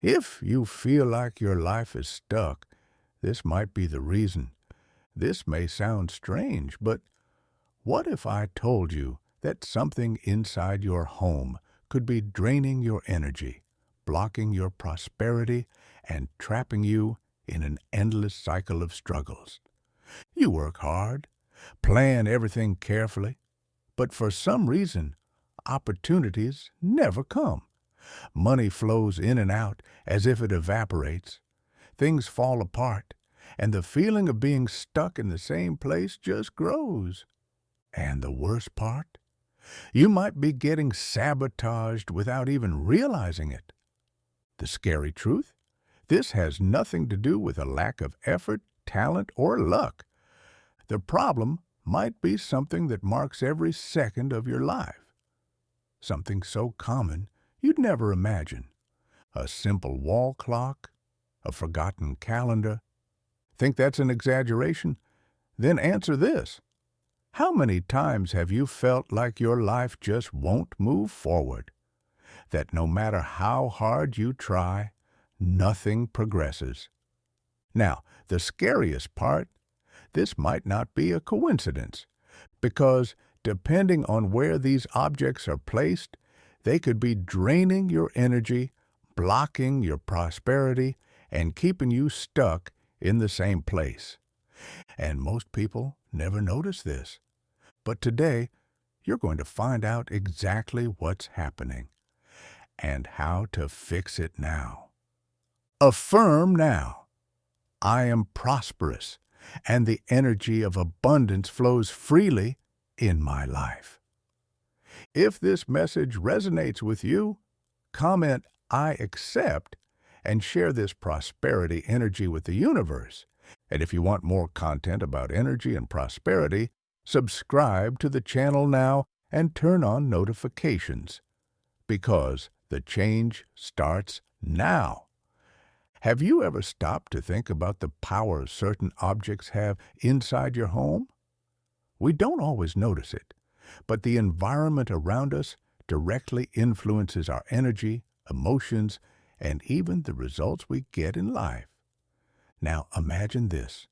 If you feel like your life is stuck, this might be the reason. This may sound strange, but what if I told you that something inside your home could be draining your energy, blocking your prosperity, and trapping you in an endless cycle of struggles? You work hard, plan everything carefully, but for some reason, opportunities never come. Money flows in and out as if it evaporates. Things fall apart, and the feeling of being stuck in the same place just grows. And the worst part? You might be getting sabotaged without even realizing it. The scary truth? This has nothing to do with a lack of effort, talent, or luck. The problem might be something that marks every second of your life. Something so common you'd never imagine. A simple wall clock, a forgotten calendar. Think that's an exaggeration? Then answer this. How many times have you felt like your life just won't move forward? That no matter how hard you try, nothing progresses. Now, the scariest part, this might not be a coincidence, because depending on where these objects are placed, they could be draining your energy, blocking your prosperity, and keeping you stuck in the same place. And most people never notice this. But today, you're going to find out exactly what's happening and how to fix it now. Affirm now. I am prosperous, and the energy of abundance flows freely in my life. If this message resonates with you, comment I accept and share this prosperity energy with the universe. And if you want more content about energy and prosperity, subscribe to the channel now and turn on notifications, because the change starts now. Have you ever stopped to think about the power certain objects have inside your home? We don't always notice it, but the environment around us directly influences our energy, emotions, and even the results we get in life. Now imagine this.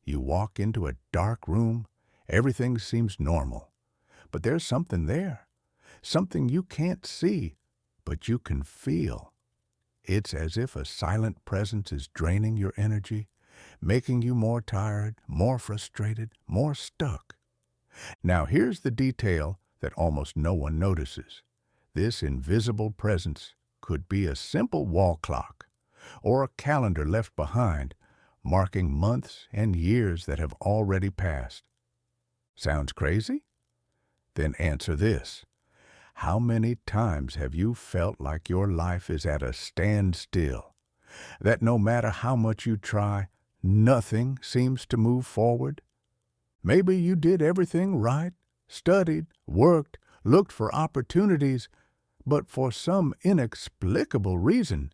You walk into a dark room, everything seems normal, but there's something there, something you can't see, but you can feel. It's as if a silent presence is draining your energy, making you more tired, more frustrated, more stuck. Now here's the detail that almost no one notices. This invisible presence could be a simple wall clock or a calendar left behind, marking months and years that have already passed. Sounds crazy? Then answer this. How many times have you felt like your life is at a standstill? That no matter how much you try, nothing seems to move forward? Maybe you did everything right, studied, worked, looked for opportunities, but for some inexplicable reason,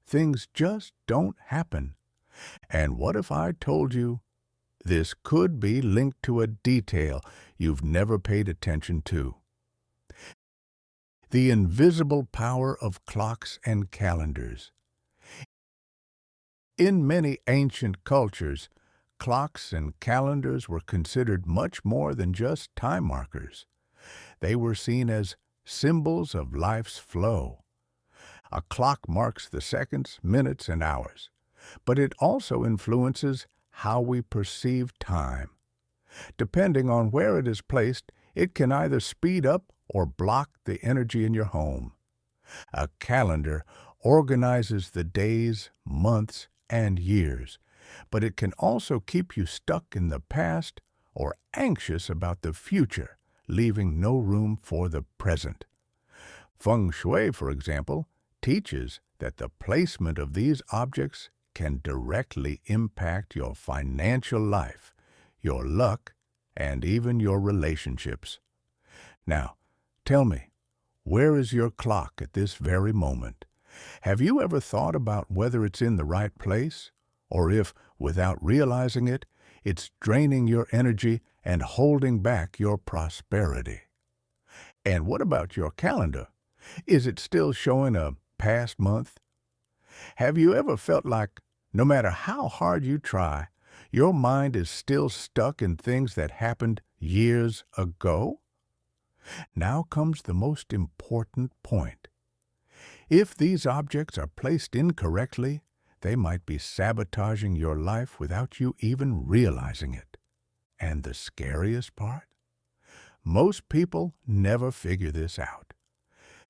things just don't happen. And what if I told you this could be linked to a detail you've never paid attention to? The invisible power of clocks and calendars. In many ancient cultures, clocks and calendars were considered much more than just time markers. They were seen as symbols of life's flow. A clock marks the seconds, minutes, and hours, but it also influences how we perceive time. Depending on where it is placed, it can either speed up or block the energy in your home. A calendar organizes the days, months, and years, but it can also keep you stuck in the past or anxious about the future, leaving no room for the present. Feng Shui, for example, teaches that the placement of these objects can directly impact your financial life, your luck, and even your relationships. Now, tell me, where is your clock at this very moment? Have you ever thought about whether it's in the right place, or if, without realizing it, it's draining your energy and holding back your prosperity? And what about your calendar? Is it still showing a past month? Have you ever felt like no matter how hard you try, your mind is still stuck in things that happened years ago? Now comes the most important point. If these objects are placed incorrectly, they might be sabotaging your life without you even realizing it. And the scariest part? Most people never figure this out.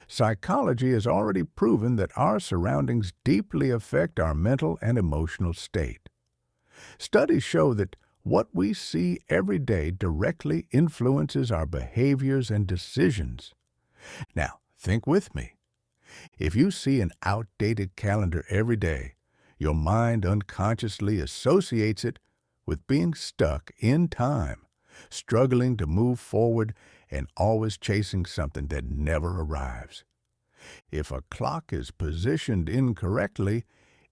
Psychology has already proven that our surroundings deeply affect our mental and emotional state. Studies show that what we see every day directly influences our behaviors and decisions. Now, think with me. If you see an outdated calendar every day, your mind unconsciously associates it with being stuck in time, struggling to move forward and always chasing something that never arrives. If a clock is positioned incorrectly,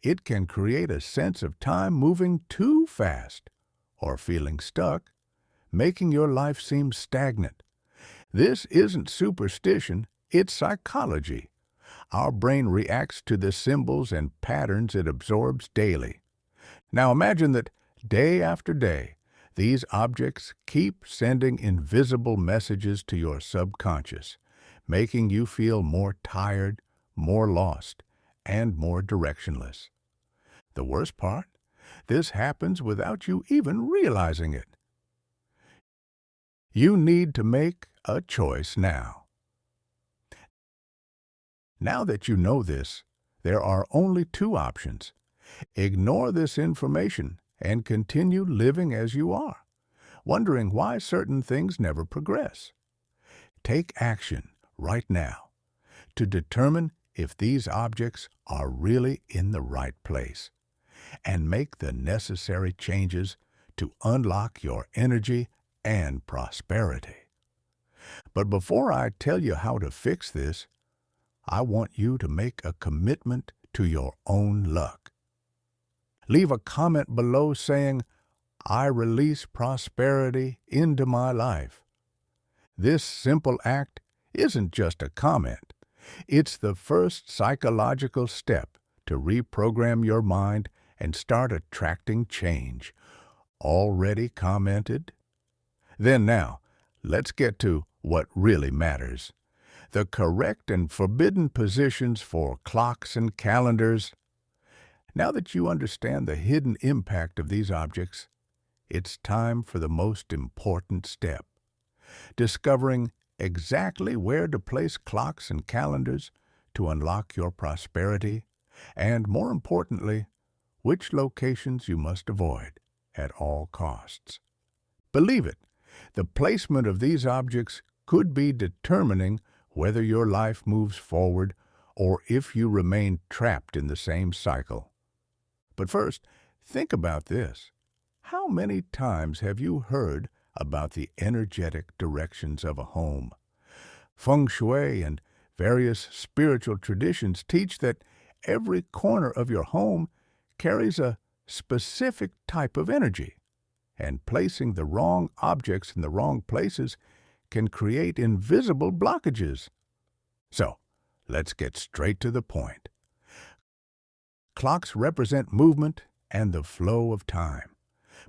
it can create a sense of time moving too fast or feeling stuck, making your life seem stagnant. This isn't superstition, it's psychology. Our brain reacts to the symbols and patterns it absorbs daily. Now imagine that day after day, these objects keep sending invisible messages to your subconscious, making you feel more tired, more lost, and more directionless. The worst part? This happens without you even realizing it. You need to make a choice now. Now that you know this, there are only two options. Ignore this information and continue living as you are, wondering why certain things never progress. Take action right now to determine if these objects are really in the right place and make the necessary changes to unlock your energy and prosperity. But before I tell you how to fix this, I want you to make a commitment to your own luck. Leave a comment below saying, "I release prosperity into my life." This simple act isn't just a comment. It's the first psychological step to reprogram your mind and start attracting change. Already commented? Then now, let's get to what really matters. The correct and forbidden positions for clocks and calendars. Now that you understand the hidden impact of these objects, it's time for the most important step. Discovering exactly where to place clocks and calendars to unlock your prosperity, and more importantly, which locations you must avoid at all costs. Believe it, the placement of these objects could be determining whether your life moves forward or if you remain trapped in the same cycle. But first, think about this. How many times have you heard about the energetic directions of a home? Feng Shui and various spiritual traditions teach that every corner of your home carries a specific type of energy, and placing the wrong objects in the wrong places can create invisible blockages. So, let's get straight to the point. Clocks represent movement and the flow of time.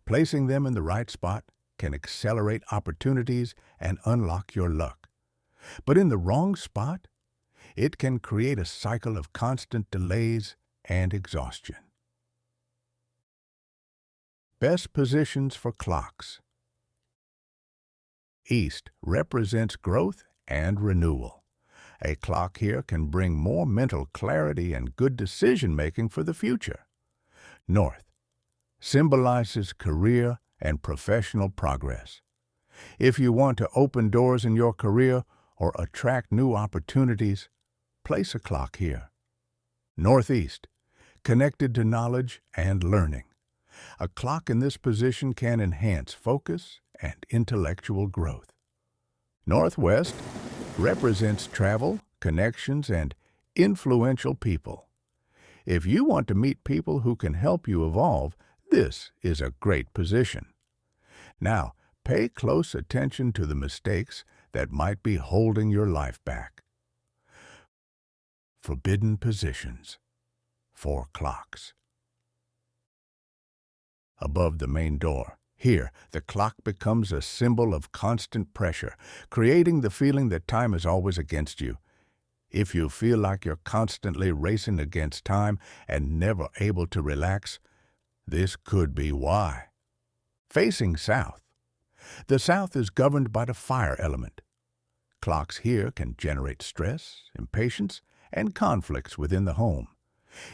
Placing them in the right spot can accelerate opportunities and unlock your luck. But in the wrong spot, it can create a cycle of constant delays and exhaustion. Best positions for clocks. East represents growth and renewal. A clock here can bring more mental clarity and good decision-making for the future. North symbolizes career and professional progress. If you want to open doors in your career or attract new opportunities, place a clock here. Northeast, connected to knowledge and learning. A clock in this position can enhance focus and intellectual growth. Northwest represents travel, connections, and influential people. If you want to meet people who can help you evolve, this is a great position. Now, pay close attention to the mistakes that might be holding your life back. Forbidden positions. 4 clocks. Above the main door, here, the clock becomes a symbol of constant pressure, creating the feeling that time is always against you. If you feel like you're constantly racing against time and never able to relax, this could be why. Facing south. The south is governed by the fire element. Clocks here can generate stress, impatience, and conflicts within the home.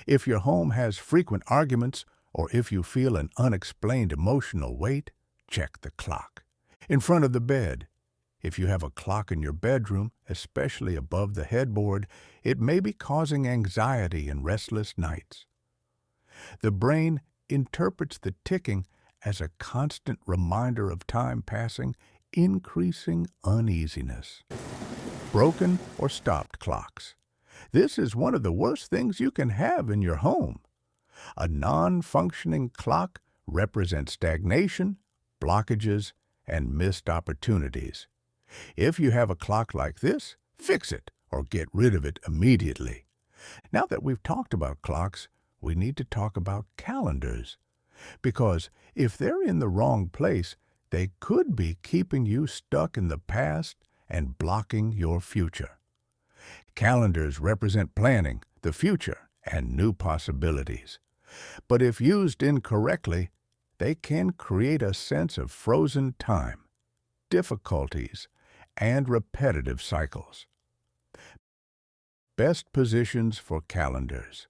If your home has frequent arguments, or if you feel an unexplained emotional weight, check the clock. In front of the bed. If you have a clock in your bedroom, especially above the headboard, it may be causing anxiety and restless nights. The brain interprets the ticking as a constant reminder of time passing, increasing uneasiness. Broken or stopped clocks. This is one of the worst things you can have in your home. A non-functioning clock represents stagnation, blockages, and missed opportunities. If you have a clock like this, fix it or get rid of it immediately. Now that we've talked about clocks, we need to talk about calendars. Because if they're in the wrong place, they could be keeping you stuck in the past and blocking your future. Calendars represent planning, the future, and new possibilities. But if used incorrectly, they can create a sense of frozen time, difficulties, and repetitive cycles. Best positions for calendars.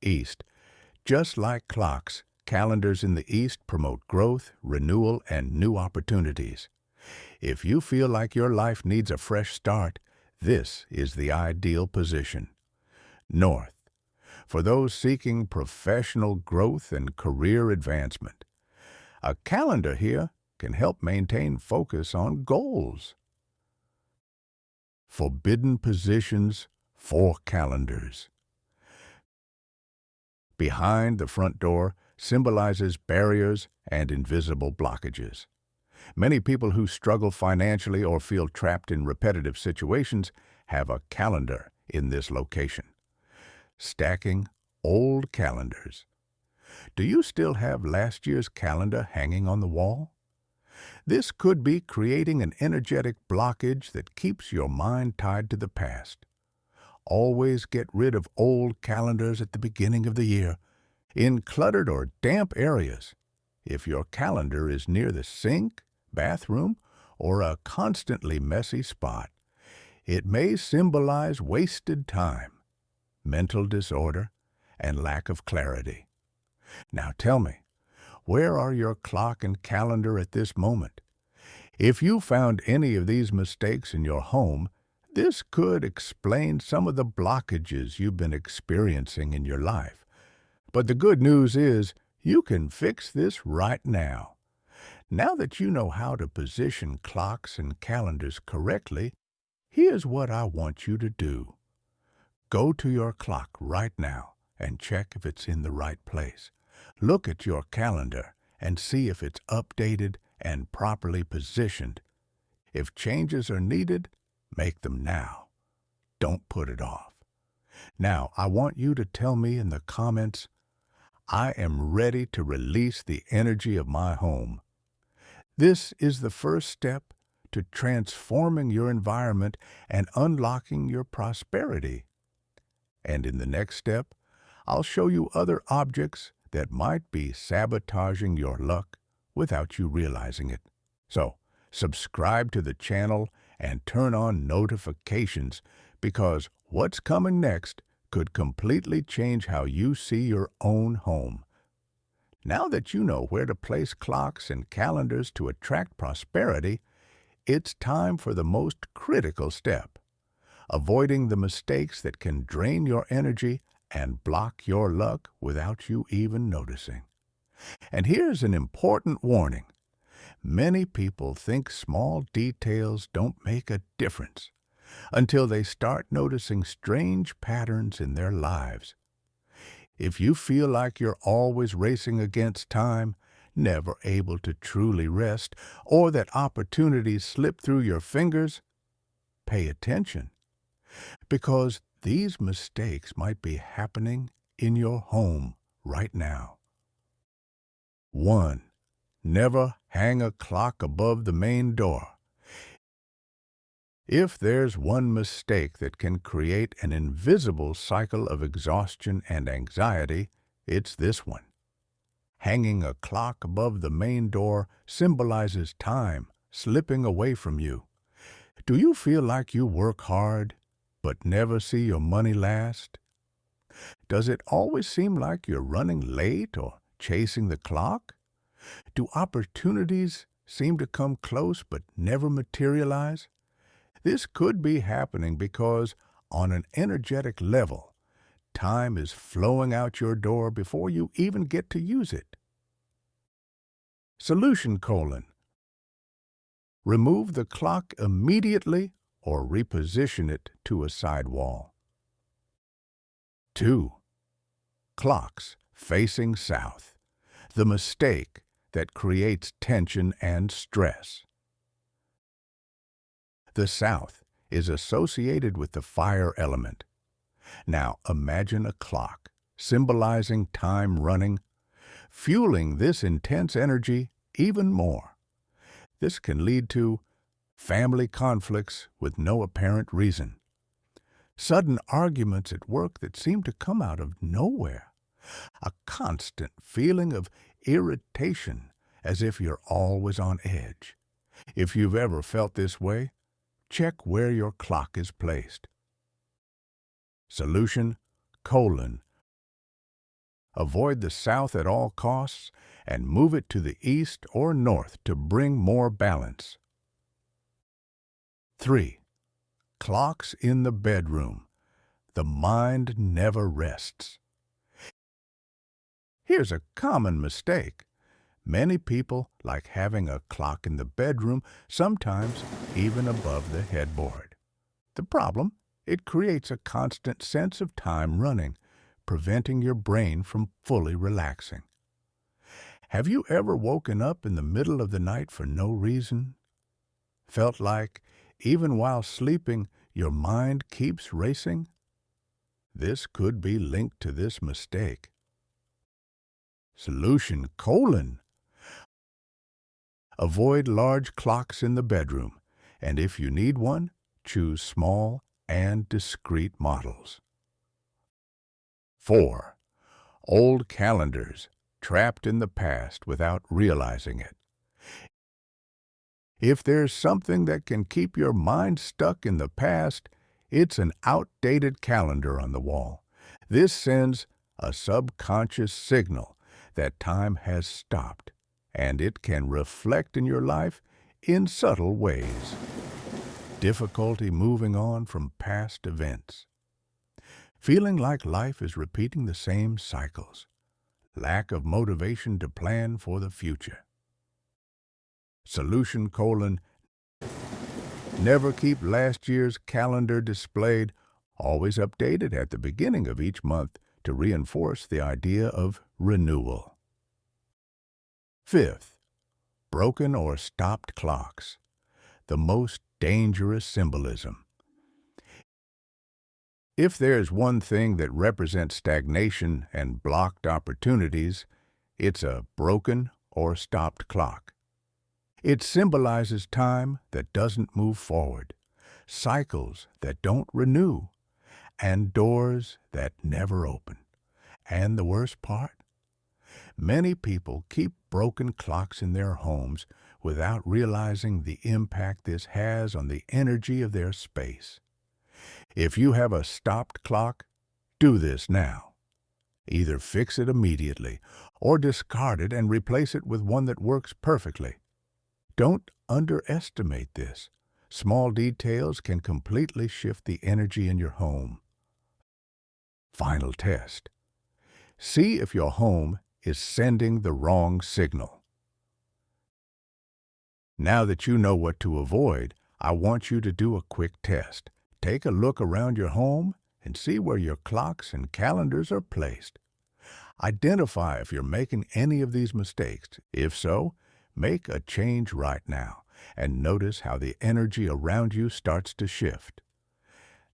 East. Just like clocks, calendars in the east promote growth, renewal, and new opportunities. If you feel like your life needs a fresh start, this is the ideal position. North. For those seeking professional growth and career advancement. A calendar here can help maintain focus on goals. Forbidden positions for calendars. Behind the front door symbolizes barriers and invisible blockages. Many people who struggle financially or feel trapped in repetitive situations have a calendar in this location. Stacking old calendars. Do you still have last year's calendar hanging on the wall? This could be creating an energetic blockage that keeps your mind tied to the past. Always get rid of old calendars at the beginning of the year, in cluttered or damp areas. If your calendar is near the sink, bathroom, or a constantly messy spot, it may symbolize wasted time, mental disorder, and lack of clarity. Now tell me, where are your clock and calendar at this moment? If you found any of these mistakes in your home, this could explain some of the blockages you've been experiencing in your life. But the good news is you can fix this right now. Now that you know how to position clocks and calendars correctly, here's what I want you to do. Go to your clock right now and check if it's in the right place. Look at your calendar and see if it's updated and properly positioned. If changes are needed, make them now. Don't put it off. Now, I want you to tell me in the comments, I am ready to release the energy of my home. This is the first step to transforming your environment and unlocking your prosperity. And in the next step, I'll show you other objects that might be sabotaging your luck without you realizing it. So, subscribe to the channel and turn on notifications because what's coming next could completely change how you see your own home. Now that you know where to place clocks and calendars to attract prosperity, it's time for the most critical step, avoiding the mistakes that can drain your energy and block your luck without you even noticing. And here's an important warning. Many people think small details don't make a difference until they start noticing strange patterns in their lives. If you feel like you're always racing against time, never able to truly rest, or that opportunities slip through your fingers, pay attention. Because These mistakes might be happening in your home right now. 1. Never hang a clock above the main door. If there's one mistake that can create an invisible cycle of exhaustion and anxiety, it's this one. Hanging a clock above the main door symbolizes time slipping away from you. Do you feel like you work hard, but never see your money last? Does it always seem like you're running late or chasing the clock? Do opportunities seem to come close but never materialize? This could be happening because, on an energetic level, time is flowing out your door before you even get to use it. Solution: remove the clock immediately or reposition it to a side wall. 2. Clocks facing south. The mistake that creates tension and stress. The south is associated with the fire element. Now imagine a clock, symbolizing time running, fueling this intense energy even more. This can lead to family conflicts with no apparent reason, sudden arguments at work that seem to come out of nowhere, a constant feeling of irritation as if you're always on edge. If you've ever felt this way, check where your clock is placed. Solution: avoid the south at all costs and move it to the east or north to bring more balance. 3. Clocks in the bedroom. The mind never rests. Here's a common mistake. Many people like having a clock in the bedroom, sometimes even above the headboard. The problem? It creates a constant sense of time running, preventing your brain from fully relaxing. Have you ever woken up in the middle of the night for no reason? Felt like, even while sleeping, your mind keeps racing? This could be linked to this mistake. Solution: avoid large clocks in the bedroom, and if you need one, choose small and discreet models. 4. Old calendars, trapped in the past without realizing it. If there's something that can keep your mind stuck in the past, it's an outdated calendar on the wall. This sends a subconscious signal that time has stopped, and it can reflect in your life in subtle ways. Difficulty moving on from past events. Feeling like life is repeating the same cycles. Lack of motivation to plan for the future. Solution: never keep last year's calendar displayed, always updated at the beginning of each month to reinforce the idea of renewal. 5. Broken or stopped clocks. The most dangerous symbolism. If there's one thing that represents stagnation and blocked opportunities, it's a broken or stopped clock. It symbolizes time that doesn't move forward, cycles that don't renew, and doors that never open. And the worst part? Many people keep broken clocks in their homes without realizing the impact this has on the energy of their space. If you have a stopped clock, do this now. Either fix it immediately or discard it and replace it with one that works perfectly. Don't underestimate this. Small details can completely shift the energy in your home. Final test. See if your home is sending the wrong signal. Now that you know what to avoid, I want you to do a quick test. Take a look around your home and see where your clocks and calendars are placed. Identify if you're making any of these mistakes. If so, make a change right now and notice how the energy around you starts to shift.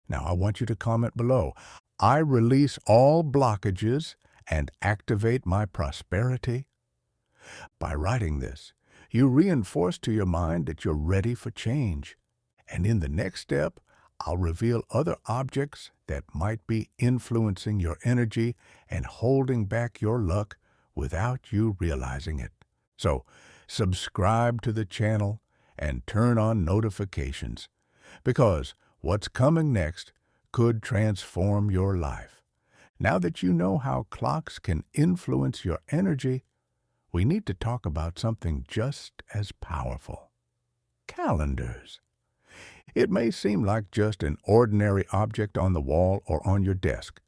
Now I want you to comment below. I release all blockages and activate my prosperity. By writing this, you reinforce to your mind that you're ready for change. And in the next step, I'll reveal other objects that might be influencing your energy and holding back your luck without you realizing it. So, subscribe to the channel and turn on notifications, because what's coming next could transform your life. Now that you know how clocks can influence your energy, we need to talk about something just as powerful: calendars. It may seem like just an ordinary object on the wall or on your desk,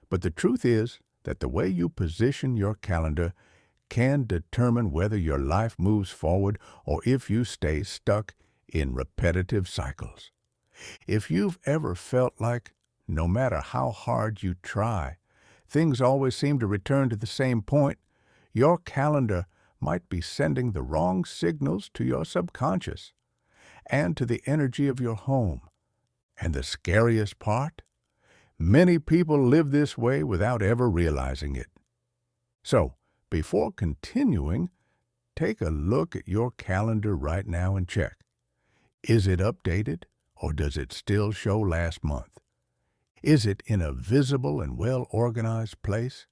but the truth is that the way you position your calendar can determine whether your life moves forward or if you stay stuck in repetitive cycles. If you've ever felt like, no matter how hard you try, things always seem to return to the same point, your calendar might be sending the wrong signals to your subconscious and to the energy of your home. And the scariest part? Many people live this way without ever realizing it. So, before continuing, take a look at your calendar right now and check. Is it updated, or does it still show last month? Is it in a visible and well-organized place,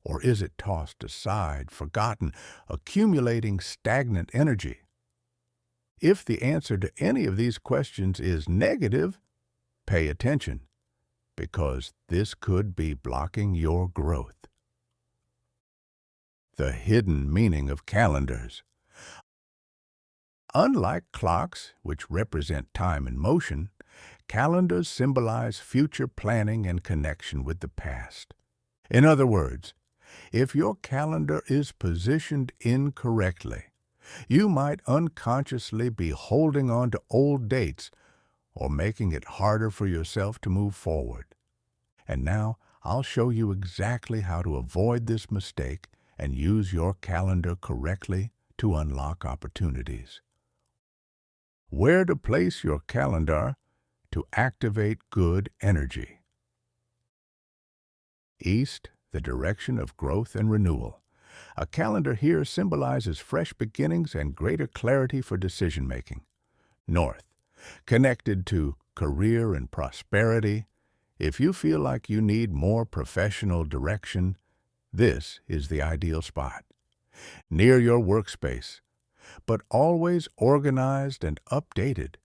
or is it tossed aside, forgotten, accumulating stagnant energy? If the answer to any of these questions is negative, pay attention, because this could be blocking your growth. The hidden meaning of calendars. Unlike clocks, which represent time and motion, calendars symbolize future planning and connection with the past. In other words, if your calendar is positioned incorrectly, you might unconsciously be holding on to old dates or making it harder for yourself to move forward. And now I'll show you exactly how to avoid this mistake and use your calendar correctly to unlock opportunities. Where to place your calendar to activate good energy. East, the direction of growth and renewal. A calendar here symbolizes fresh beginnings and greater clarity for decision-making. North, connected to career and prosperity. If you feel like you need more professional direction, this is the ideal spot. Near your workspace, but always organized and updated.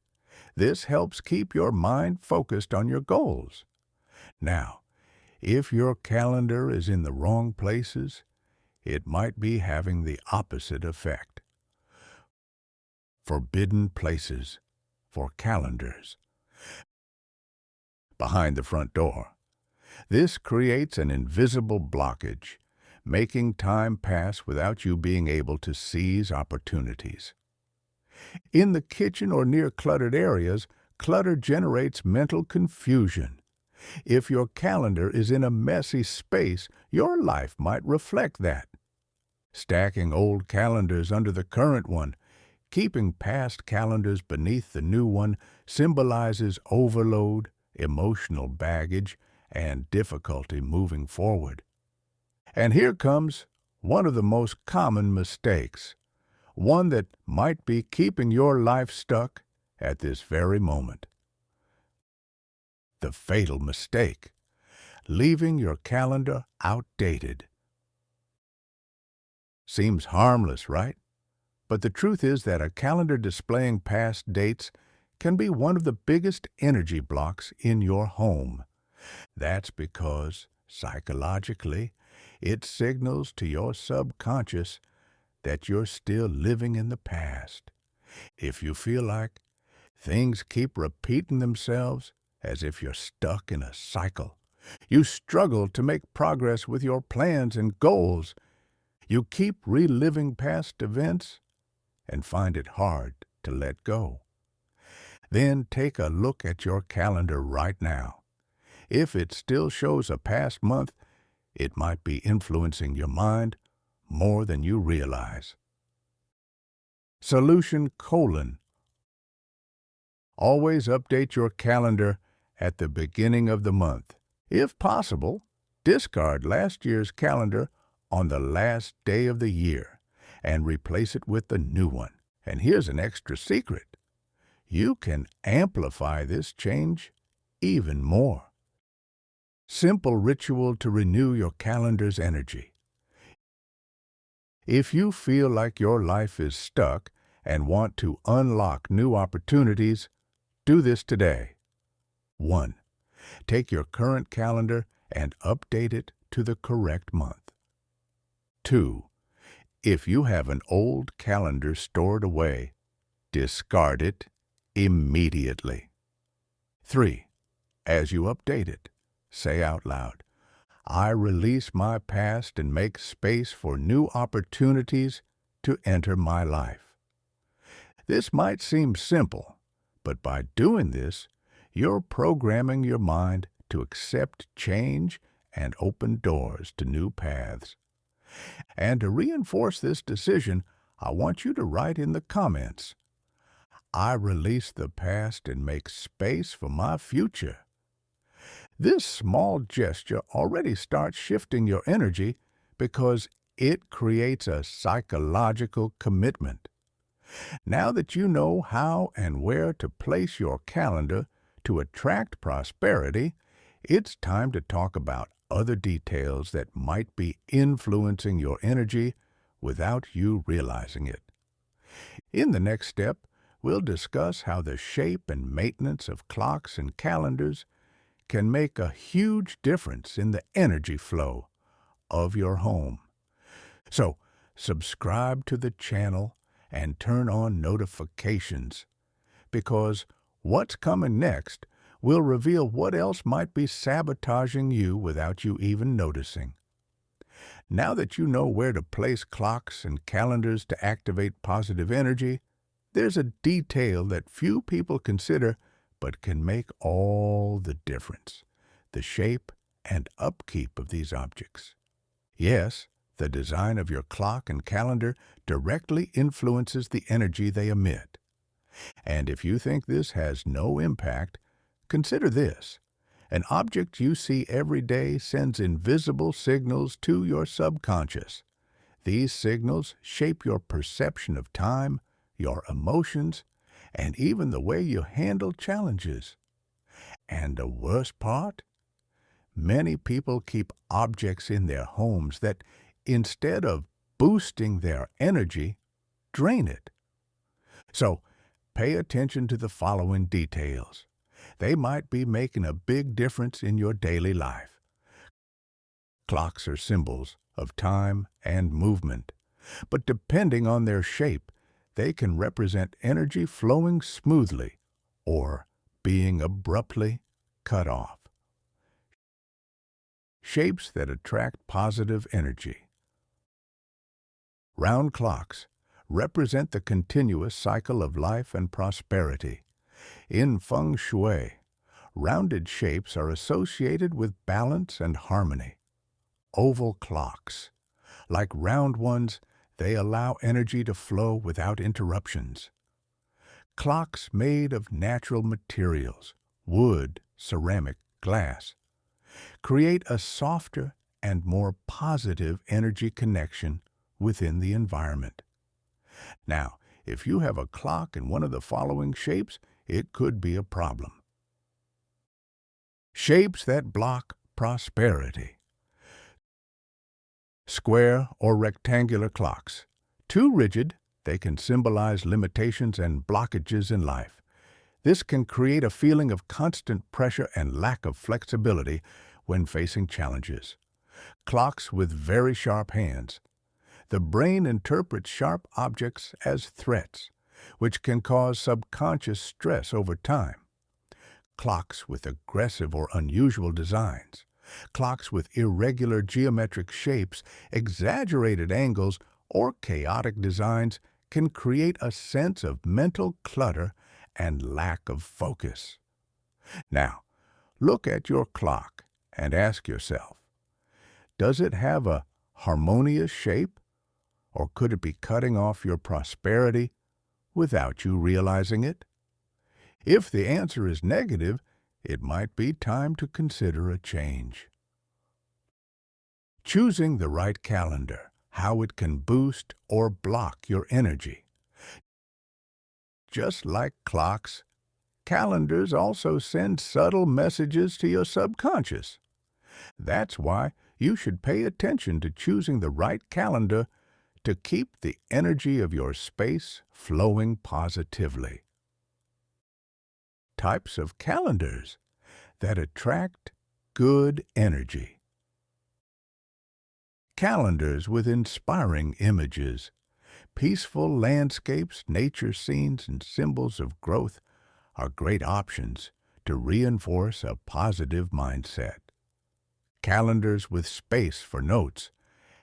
This helps keep your mind focused on your goals. Now, if your calendar is in the wrong places, it might be having the opposite effect. Forbidden places for calendars. Behind the front door. This creates an invisible blockage, making time pass without you being able to seize opportunities. In the kitchen or near cluttered areas, clutter generates mental confusion. If your calendar is in a messy space, your life might reflect that. Stacking old calendars under the current one, keeping past calendars beneath the new one, symbolizes overload, emotional baggage, and difficulty moving forward. And here comes one of the most common mistakes, one that might be keeping your life stuck at this very moment. The fatal mistake: leaving your calendar outdated. Seems harmless, right? But the truth is that a calendar displaying past dates can be one of the biggest energy blocks in your home. That's because, psychologically, it signals to your subconscious that you're still living in the past. If you feel like things keep repeating themselves, as if you're stuck in a cycle, you struggle to make progress with your plans and goals, you keep reliving past events and find it hard to let go. Then take a look at your calendar right now. If it still shows a past month, it might be influencing your mind more than you realize. Solution: always update your calendar at the beginning of the month. If possible, discard last year's calendar on the last day of the year and replace it with the new one. And here's an extra secret. You can amplify this change even more. Simple ritual to renew your calendar's energy. If you feel like your life is stuck and want to unlock new opportunities, do this today. 1. Take your current calendar and update it to the correct month. 2. If you have an old calendar stored away, discard it immediately. 3. As you update it, say out loud, I release my past and make space for new opportunities to enter my life. This might seem simple, but by doing this, you're programming your mind to accept change and open doors to new paths. And to reinforce this decision, I want you to write in the comments, I release the past and make space for my future. This small gesture already starts shifting your energy because it creates a psychological commitment. Now that you know how and where to place your calendar to attract prosperity, it's time to talk about other details that might be influencing your energy without you realizing it. In the next step, we'll discuss how the shape and maintenance of clocks and calendars can make a huge difference in the energy flow of your home. So, subscribe to the channel and turn on notifications, because what's coming next will reveal what else might be sabotaging you without you even noticing. Now that you know where to place clocks and calendars to activate positive energy, there's a detail that few people consider but can make all the difference: the shape and upkeep of these objects. Yes, the design of your clock and calendar directly influences the energy they emit. And if you think this has no impact, consider this. An object you see every day sends invisible signals to your subconscious. These signals shape your perception of time, your emotions, and even the way you handle challenges. And the worst part? Many people keep objects in their homes that, instead of boosting their energy, drain it. So, pay attention to the following details. They might be making a big difference in your daily life. Clocks are symbols of time and movement, but depending on their shape, they can represent energy flowing smoothly or being abruptly cut off. Shapes that attract positive energy. Round clocks represent the continuous cycle of life and prosperity. In Feng Shui, rounded shapes are associated with balance and harmony. Oval clocks, like round ones, they allow energy to flow without interruptions. Clocks made of natural materials, wood, ceramic, glass, create a softer and more positive energy connection within the environment. Now, if you have a clock in one of the following shapes, it could be a problem. Shapes that block prosperity. Square or rectangular clocks. Too rigid, they can symbolize limitations and blockages in life. This can create a feeling of constant pressure and lack of flexibility when facing challenges. Clocks with very sharp hands. The brain interprets sharp objects as threats, which can cause subconscious stress over time. Clocks with aggressive or unusual designs. Clocks with irregular geometric shapes, exaggerated angles, or chaotic designs can create a sense of mental clutter and lack of focus. Now, look at your clock and ask yourself, does it have a harmonious shape, or could it be cutting off your prosperity without you realizing it? If the answer is negative, it might be time to consider a change. Choosing the right calendar, how it can boost or block your energy. Just like clocks, calendars also send subtle messages to your subconscious. That's why you should pay attention to choosing the right calendar to keep the energy of your space flowing positively. Types of calendars that attract good energy. Calendars with inspiring images, peaceful landscapes, nature scenes, and symbols of growth are great options to reinforce a positive mindset. Calendars with space for notes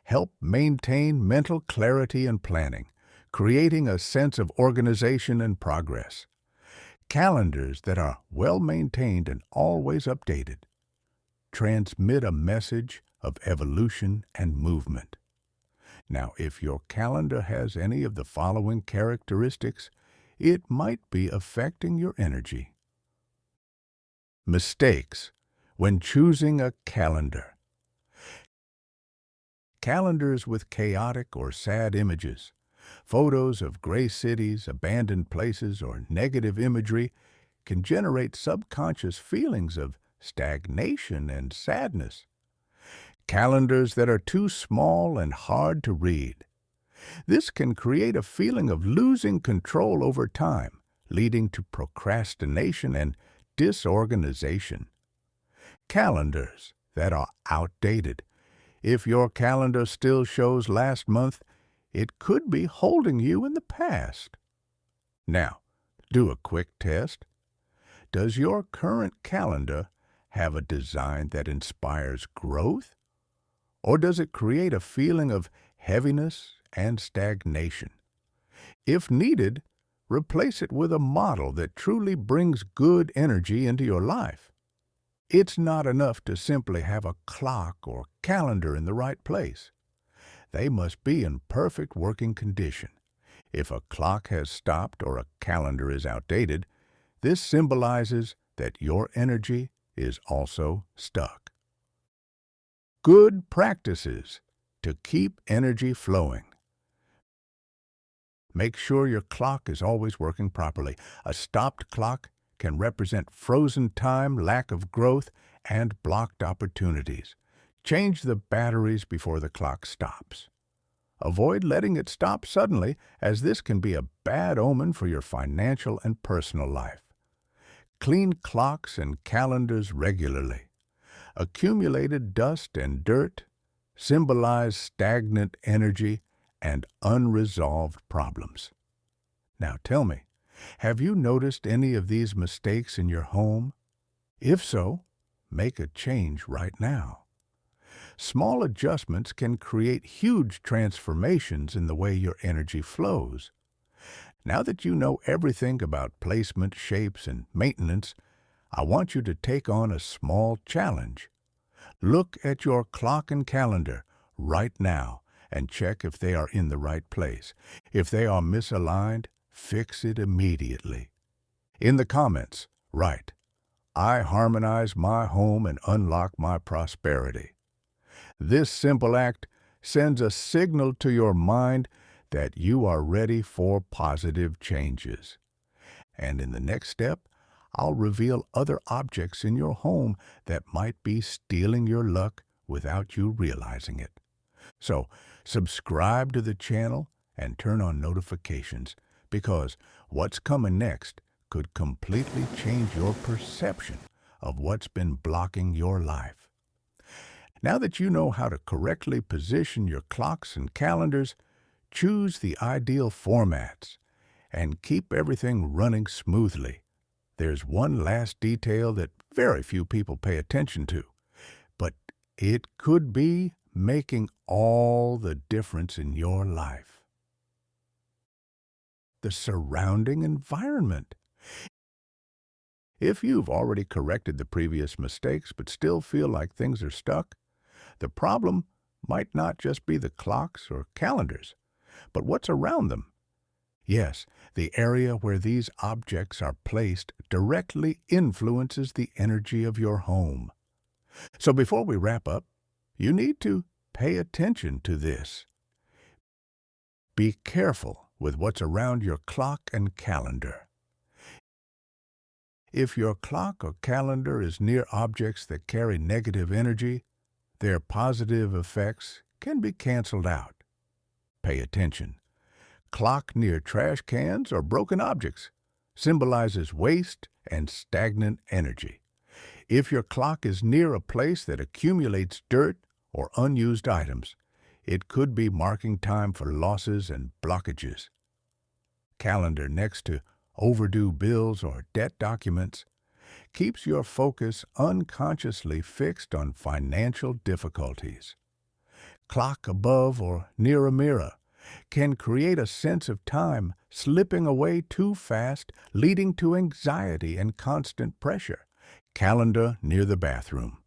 help maintain mental clarity and planning, creating a sense of organization and progress. Calendars that are well-maintained and always updated transmit a message of evolution and movement. Now, if your calendar has any of the following characteristics, it might be affecting your energy. Mistakes when choosing a calendar. Calendars with chaotic or sad images, photos of gray cities, abandoned places, or negative imagery can generate subconscious feelings of stagnation and sadness. Calendars that are too small and hard to read. This can create a feeling of losing control over time, leading to procrastination and disorganization. Calendars that are outdated. If your calendar still shows last month, it could be holding you in the past. Now, do a quick test. Does your current calendar have a design that inspires growth? Or does it create a feeling of heaviness and stagnation? If needed, replace it with a model that truly brings good energy into your life. It's not enough to simply have a clock or calendar in the right place. They must be in perfect working condition. If a clock has stopped or a calendar is outdated, this symbolizes that your energy is also stuck. Good practices to keep energy flowing. Make sure your clock is always working properly. A stopped clock can represent frozen time, lack of growth, and blocked opportunities. Change the batteries before the clock stops. Avoid letting it stop suddenly, as this can be a bad omen for your financial and personal life. Clean clocks and calendars regularly. Accumulated dust and dirt symbolize stagnant energy and unresolved problems. Now tell me, have you noticed any of these mistakes in your home? If so, make a change right now. Small adjustments can create huge transformations in the way your energy flows. Now that you know everything about placement, shapes, and maintenance, I want you to take on a small challenge. Look at your clock and calendar right now and check if they are in the right place. If they are misaligned, fix it immediately. In the comments, write, "I harmonize my home and unlock my prosperity." This simple act sends a signal to your mind that you are ready for positive changes. And in the next step, I'll reveal other objects in your home that might be stealing your luck without you realizing it. So, subscribe to the channel and turn on notifications, because what's coming next could completely change your perception of what's been blocking your life. Now that you know how to correctly position your clocks and calendars, choose the ideal formats and keep everything running smoothly. There's one last detail that very few people pay attention to, but it could be making all the difference in your life. The surrounding environment. If you've already corrected the previous mistakes but still feel like things are stuck, the problem might not just be the clocks or calendars, but what's around them. Yes, the area where these objects are placed directly influences the energy of your home. So before we wrap up, you need to pay attention to this. Be careful with what's around your clock and calendar. If your clock or calendar is near objects that carry negative energy, their positive effects can be canceled out. Pay attention. Clock near trash cans or broken objects symbolizes waste and stagnant energy. If your clock is near a place that accumulates dirt or unused items, it could be marking time for losses and blockages. Calendar next to overdue bills or debt documents keeps your focus unconsciously fixed on financial difficulties. Clock above or near a mirror can create a sense of time slipping away too fast, leading to anxiety and constant pressure. Calendar near the bathroom.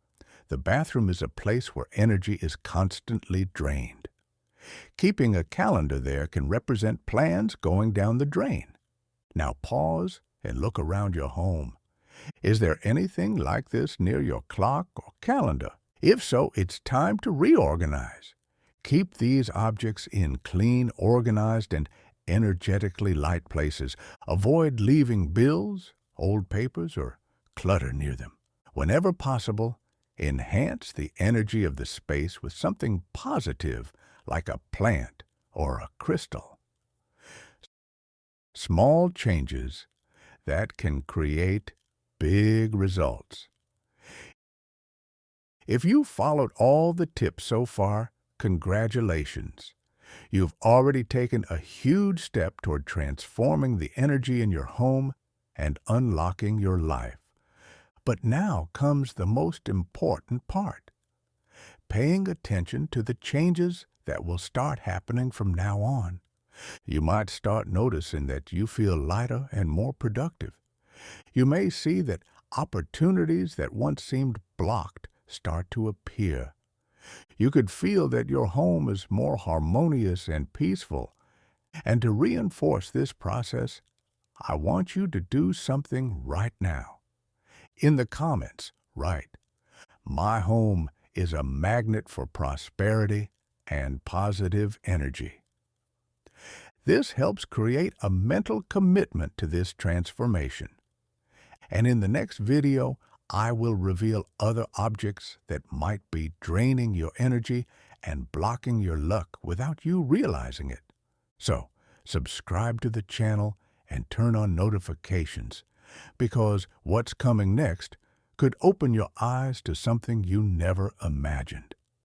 The bathroom is a place where energy is constantly drained. Keeping a calendar there can represent plans going down the drain. Now pause and look around your home. Is there anything like this near your clock or calendar? If so, it's time to reorganize. Keep these objects in clean, organized, and energetically light places. Avoid leaving bills, old papers, or clutter near them. Whenever possible, enhance the energy of the space with something positive like a plant or a crystal. Small changes that can create big results. If you followed all the tips so far, congratulations. You've already taken a huge step toward transforming the energy in your home and unlocking your life. But now comes the most important part. Paying attention to the changes that will start happening from now on. You might start noticing that you feel lighter and more productive. You may see that opportunities that once seemed blocked start to appear. You could feel that your home is more harmonious and peaceful. And to reinforce this process, I want you to do something right now. In the comments, write, "My home is a magnet for prosperity and positive energy." This helps create a mental commitment to this transformation. And in the next video, I will reveal other objects that might be draining your energy and blocking your luck without you realizing it. So, subscribe to the channel and turn on notifications, because what's coming next could open your eyes to something you never imagined.